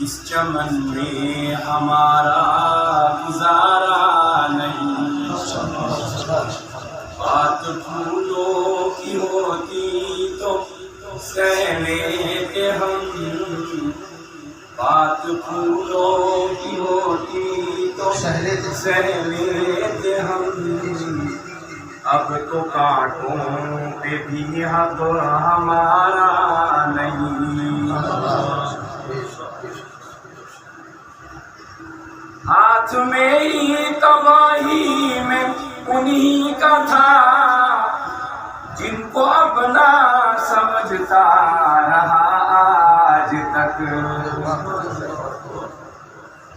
اس چمن میں ہمارا گزارا نہیں، بات پھولوں کی ہوتی تو سہ لیتے ہم، بات پھولوں کی ہوتی تو سہ لیتے ہم، اب تو کانٹوں پہ بھی حق ہمارا نہیں۔ ہاتھ میری تباہی میں انہی کا تھا، جن کو اپنا سمجھتا رہا آج تک۔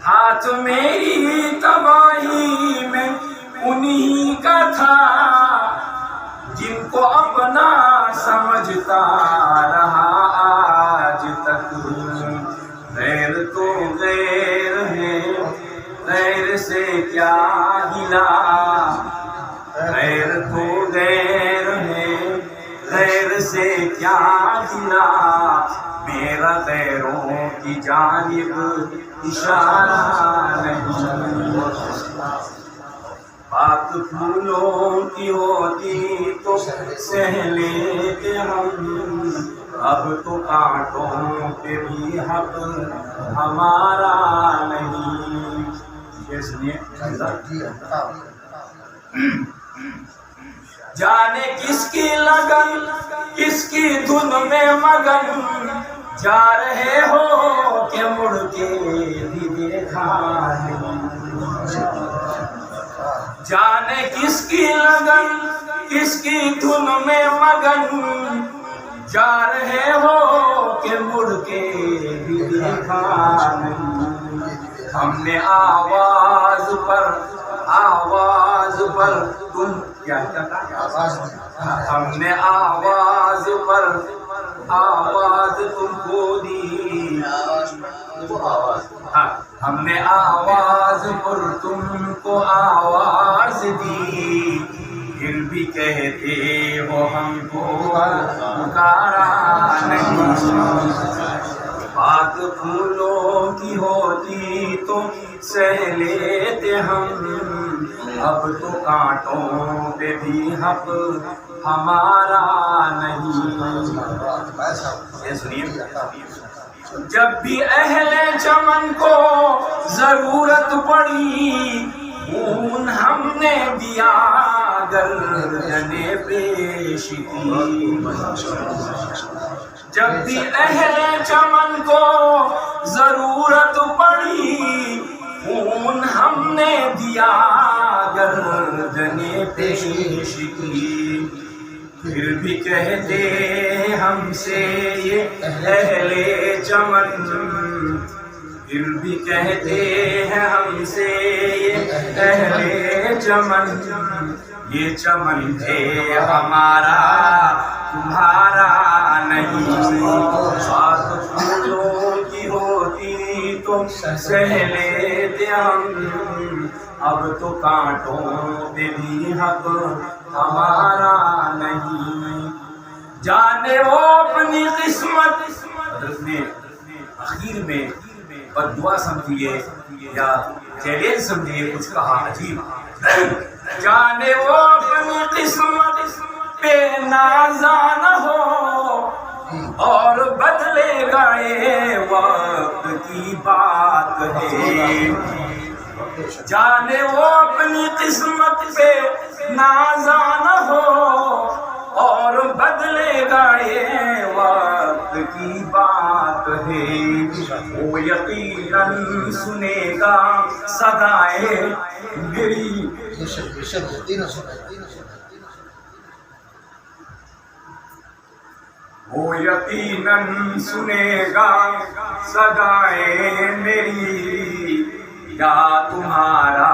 ہاتھ میری تباہی میں انہی کا تھا، جن کو اپنا سمجھتا رہا آج تک۔ غیر تو غیر ہے، غیر سے کیا گلا، غیر تو غیر ہے، غیر سے کیا گلا، میرا غیروں کی جانب اشارہ نہیں۔ بات پھولوں کی ہوتی تو سہ لیتے ہم، اب تو کانٹوں پہ بھی حق ہمارا نہیں۔ یہ سنیے، جانے کس کی لگن کس کی دھن میں مگن، جا رہے ہو کہ مڑ کے بھی دیکھا نہیں۔ جانے کس کی لگن کس کی دھن میں مگن، جا رہے ہو کہ مڑ کے بھی دیکھا نہیں۔ ہم نے آواز پر تم کیا کہا، ہم نے آواز تم کو دی، ہم نے آواز پر تم کو آواز دی، پھر بھی کہتے ہو ہم کو پکارا نہیں۔ بات پھولوں کی ہوتی تو سہ لیتے ہم، اب تو کانٹوں پہ بھی حق ہمارا نہیں۔ یہ سنیے، جب بھی اہل چمن کو ضرورت پڑی، خون ہم نے دیا گردن پیش کی۔ جب بھی اہل چمن کو ضرورت پڑی، خون ہم نے دیا گردن پیش کی، پھر بھی کہتے ہم سے یہ اہل چمن، پھر بھی کہتے ہیں ہم سے یہ اہل چمن، یہ چمن ہے ہمارا تمہارا نہیں۔ بات پھولوں کی ہوتی تو سہ لیتے ہم، اب تو کانٹوں پہ بھی حق ہمارا نہیں۔ جانے وہ اپنی قسمت، حضرت نے اخیر میں بددعا سمجھیے یا چیلنج سمجھیے، کچھ کہا عجیب، جانے وہ اپنی قسمت پہ نازا ہو، اور بدلے گا یہ وقت کی بات ہے۔ جانے وہ اپنی قسمت پہ نازا ہو، اور بدلے گا یہ وقت کی بات ہے۔ وہ یقیناً سنے گا صدائے میری، وہ یقیناً سنے گا صدائے میری، یا تمہارا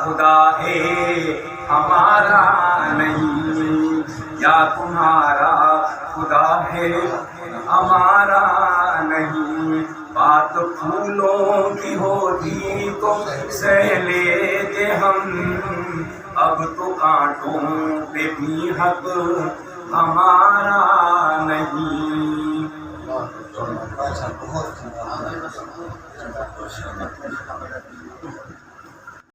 خدا ہے ہمارا نہیں، یا تمہارا خدا ہے ہمارا نہیں۔ بات پھولوں کی ہوتی تو سہ لیتے ہم، اب تو کانٹوں پہ بھی حق ہمارا نہیں۔ ماشاء اللہ بہت